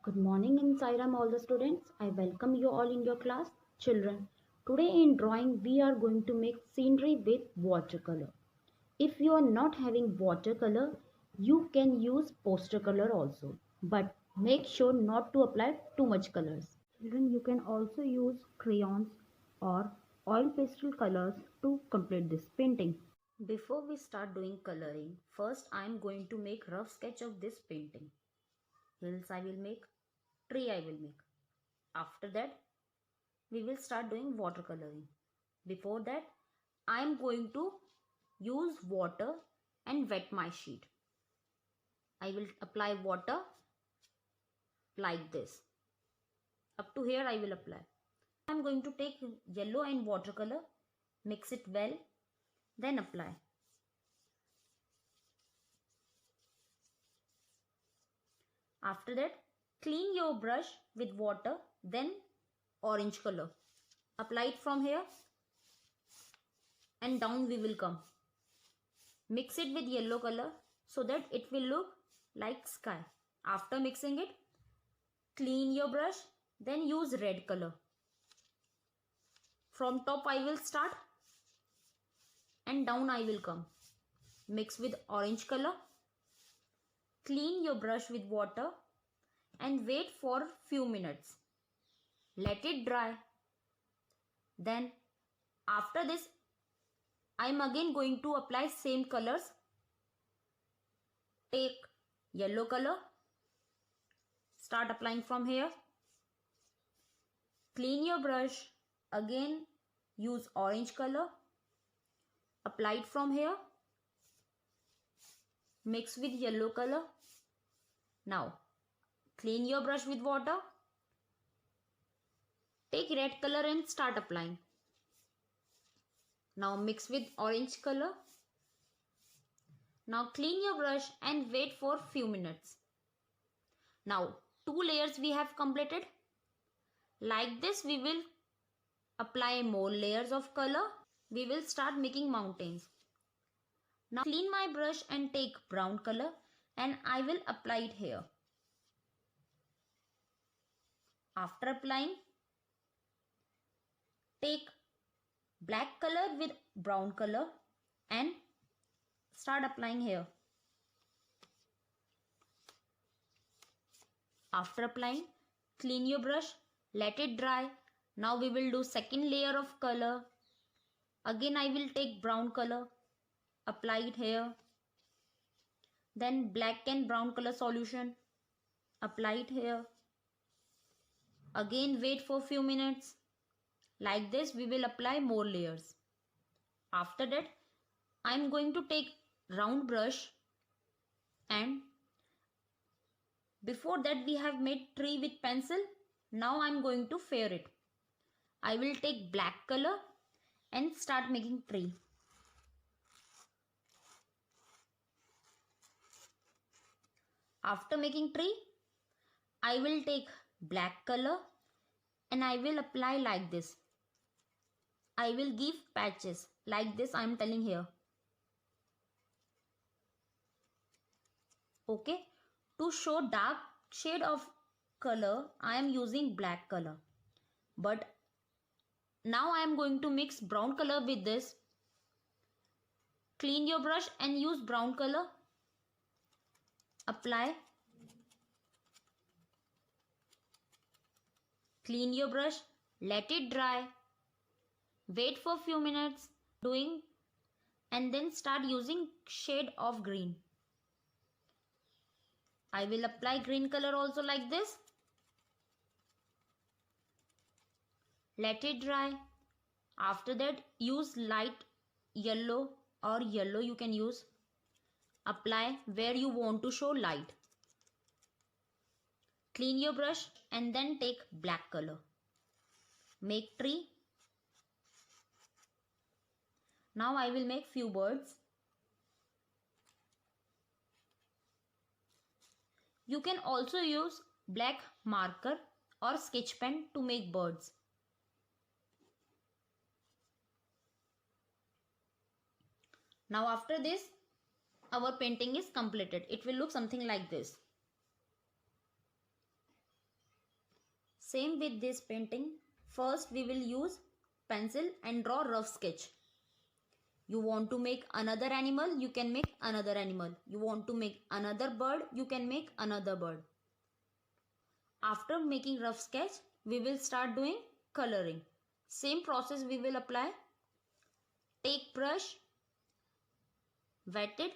Good morning and Sairam all the students. I welcome you all in your class. Children, today in drawing we are going to make scenery with watercolor. If you are not having watercolor, you can use poster color also. But make sure not to apply too much colors. Children, you can also use crayons or oil pastel colors to complete this painting. Before we start doing coloring, first I am going to make rough sketch of this painting. Hills I will make, tree I will make. After that, we will start doing watercoloring. Before that, I am going to use water and wet my sheet. I will apply water like this. Up to here I will apply. I am going to take yellow and watercolor, mix it well, then apply. After that, clean your brush with water, then orange color. Apply it from here and down we will come. Mix it with yellow color so that it will look like sky. After mixing it, clean your brush, then use red color. From top I will start and down I will come. Mix with orange color. Clean your brush with water and wait for few minutes. Let it dry. Then after this, I am again going to apply same colors. Take yellow color. Start applying from here. Clean your brush. Again use orange color. Apply it from here. Mix with yellow color. Now clean your brush with water. Take red color and start applying. Now mix with orange color. Now clean your brush and wait for few minutes. Now 2 layers we have completed. Like this we will apply more layers of color. We will start making mountains. Now clean my brush and take brown color and I will apply it here. After applying, take black color with brown color and start applying here. After applying, clean your brush, let it dry. Now we will do second layer of color. Again I will take brown color, apply it here. Then black and brown color solution, apply it here. Again wait for few minutes. Like this we will apply more layers. After that I am going to take round brush and before that we have made tree with pencil. Now I am going to fair it. I will take black color and start making tree. After making tree, I will take black color and I will apply like this. I will give patches like this I am telling here. Okay, to show dark shade of color I am using black color, but now I am going to mix brown color with this. Clean your brush and use brown color. Apply. Clean your brush, let it dry. Wait for few minutes doing and then start using shade of green. I will apply green color also like this. Let it dry. After that use light yellow or yellow you can use. Apply where you want to show light. Clean your brush and then take black color. Make tree. Now I will make few birds. You can also use black marker or sketch pen to make birds. Now after this, our painting is completed. It will look something like this. Same with this painting. First we will use pencil and draw rough sketch. You want to make another animal, you can make another animal. You want to make another bird, you can make another bird. After making rough sketch, we will start doing coloring. Same process we will apply. Take brush, wet it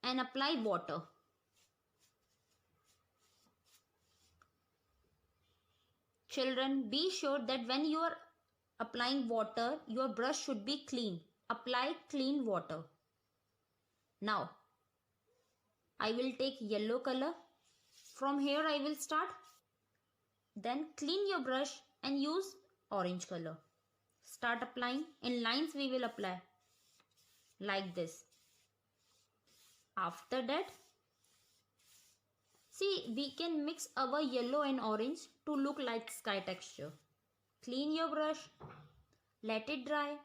and apply water. Children, be sure that when you are applying water, your brush should be clean. Apply clean water. Now, I will take yellow color. From here I will start. Then clean your brush and use orange color. Start applying. In lines we will apply like this. After that, see, we can mix our yellow and orange to look like sky texture. Clean your brush, let it dry,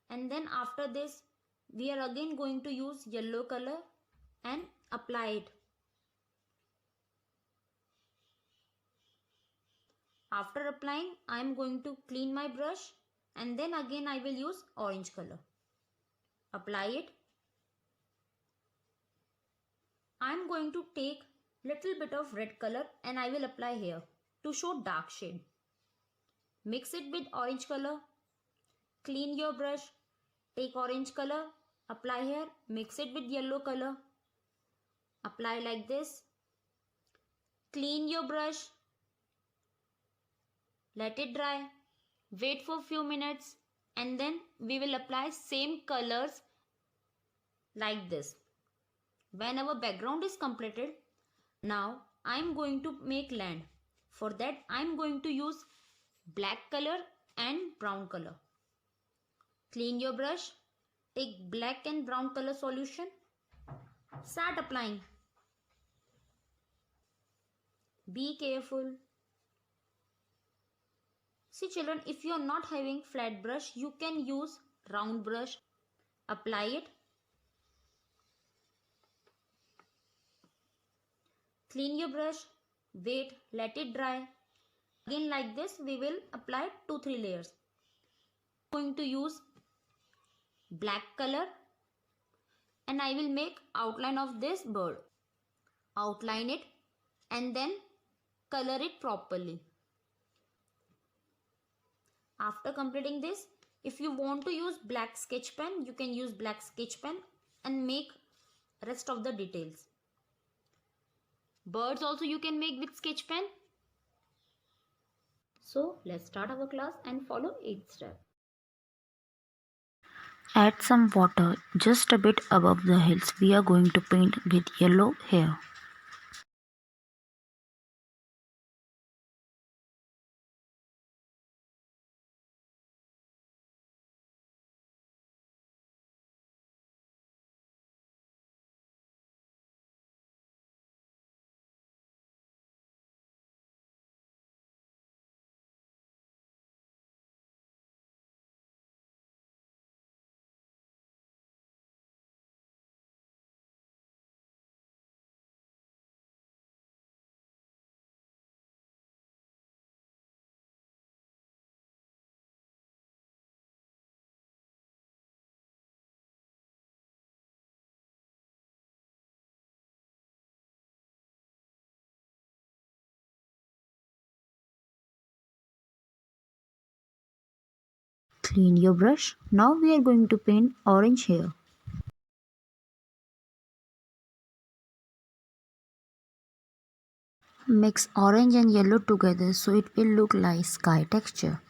and then after this we are again going to use yellow color and apply it. After applying, I am going to clean my brush and then again I will use orange color. Apply it. I am going to take little bit of red color and I will apply here to show dark shade. Mix it with orange color. Clean your brush. Take orange color. Apply here. Mix it with yellow color. Apply like this. Clean your brush. Let it dry. Wait for few minutes and then we will apply same colors like this. When our background is completed, now I am going to make land. For that I am going to use black color and brown color. Clean your brush. Take black and brown color solution. Start applying. Be careful. See children, if you are not having flat brush, you can use round brush. Apply it. Clean your brush. Wait, let it dry. Again like this we will apply 2-3 layers. Going to use black color and I will make outline of this bird. Outline it and then color it properly. After completing this, if you want to use black sketch pen, you can use black sketch pen and make rest of the details. Birds also you can make with sketch pen. So let's start our class and follow each step. Add some water just a bit above the hills. We are going to paint with yellow here. Clean your brush. Now we are going to paint orange here. Mix orange and yellow together so it will look like sky texture.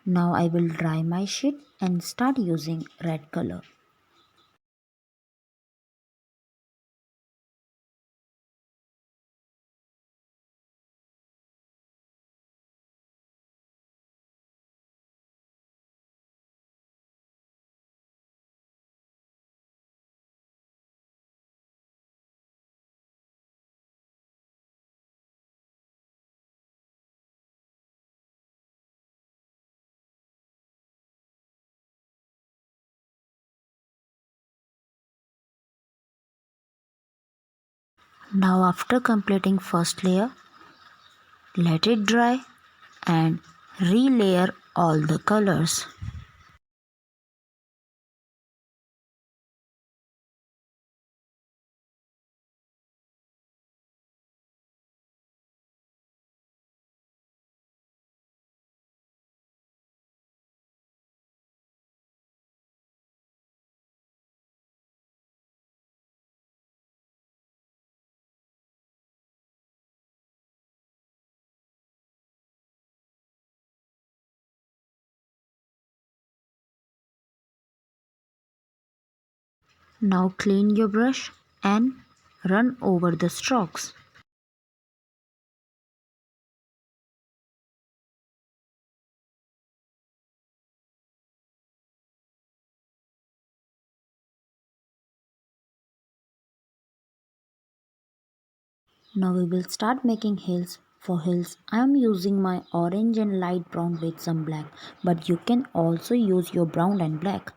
Now I will dry my sheet and start using red color. Now after completing first layer, let it dry and relayer all the colors. Now clean your brush and run over the strokes. Now we will start making hills. For hills, I am using my orange and light brown with some black, but you can also use your brown and black.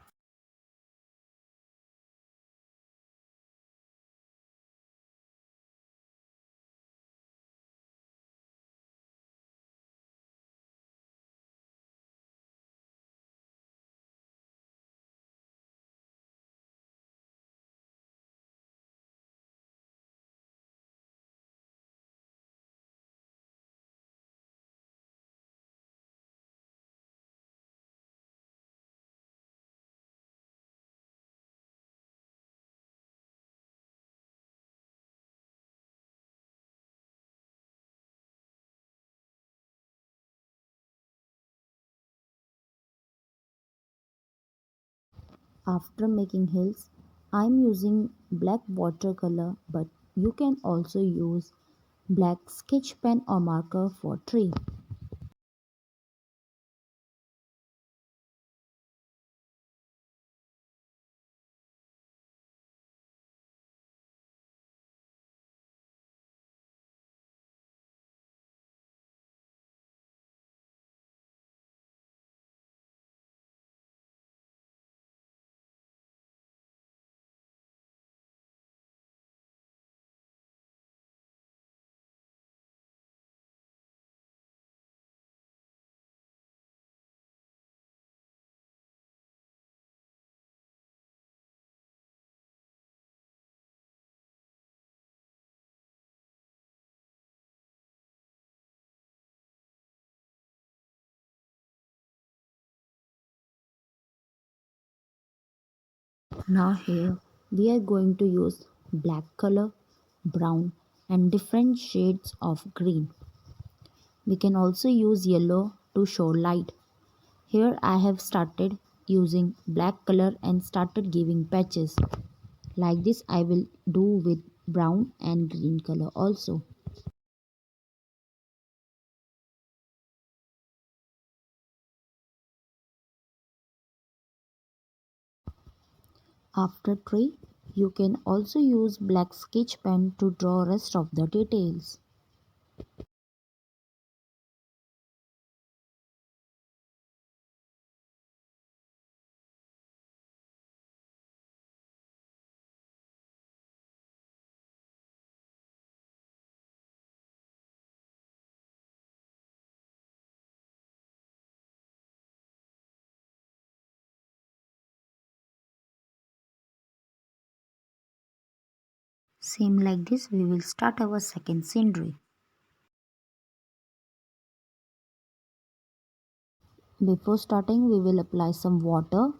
After making hills, I am using black watercolor, but you can also use black sketch pen or marker for tree. Now here we are going to use black color, brown and different shades of green. We can also use yellow to show light. Here I have started using black color and started giving patches. Like this I will do with brown and green color also. After tree, you can also use black sketch pen to draw rest of the details. Same like this we will start our second scenery. Before starting we will apply some water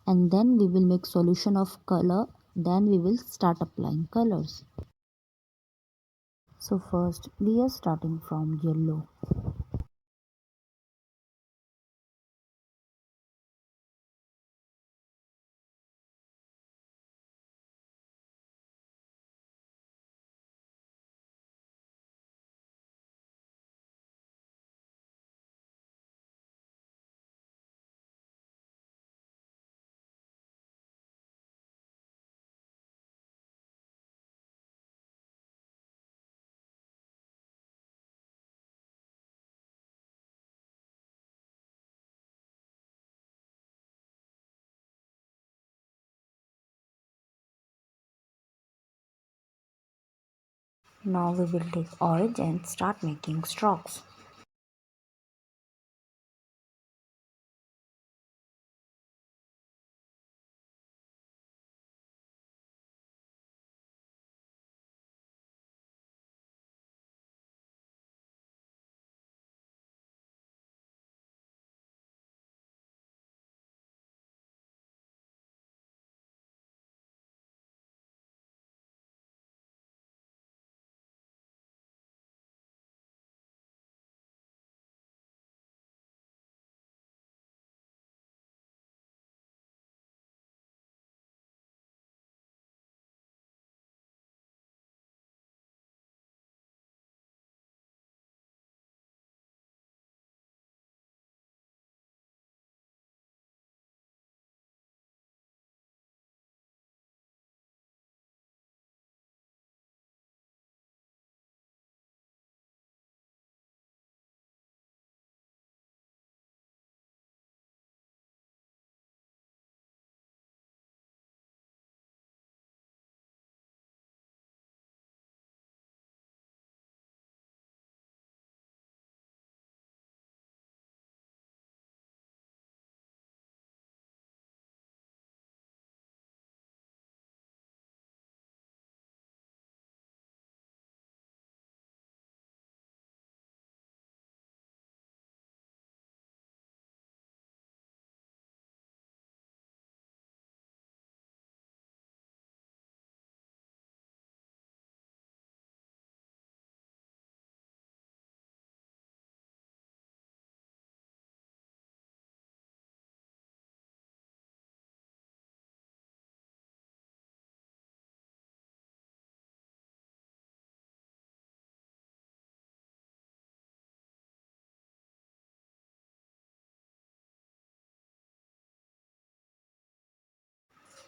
and then we will make solution of color, then we will start applying colors. So first we are starting from yellow. Now we will take orange and start making strokes.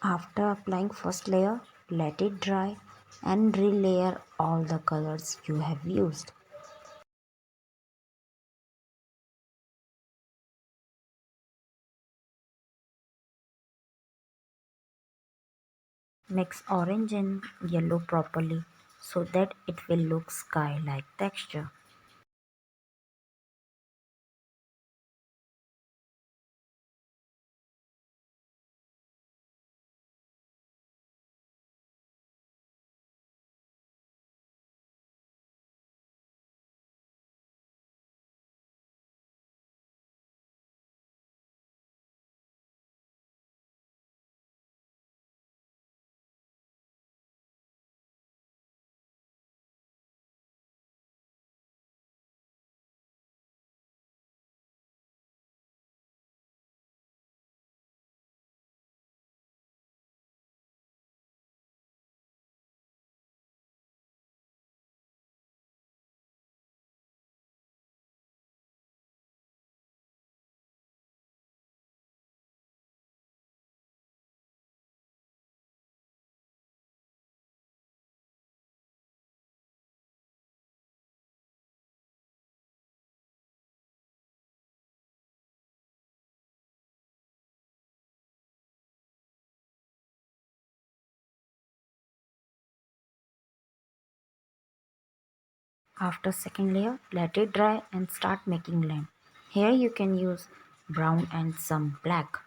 After applying first layer, let it dry and relayer all the colors you have used. Mix orange and yellow properly so that it will look sky-like texture. After second layer, let it dry and start making lamp. Here you can use brown and some black.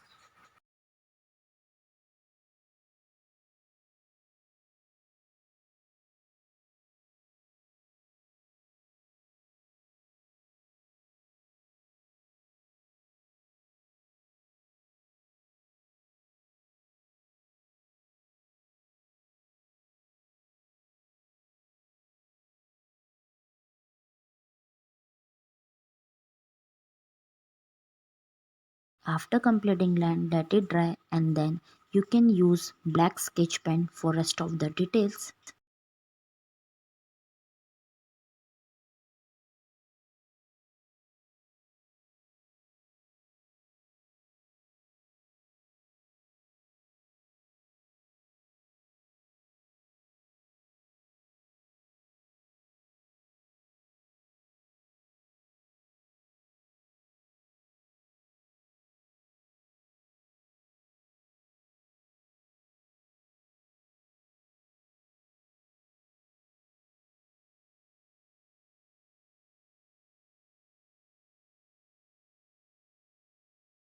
After completing lamp, let it dry and then you can use black sketch pen for rest of the details.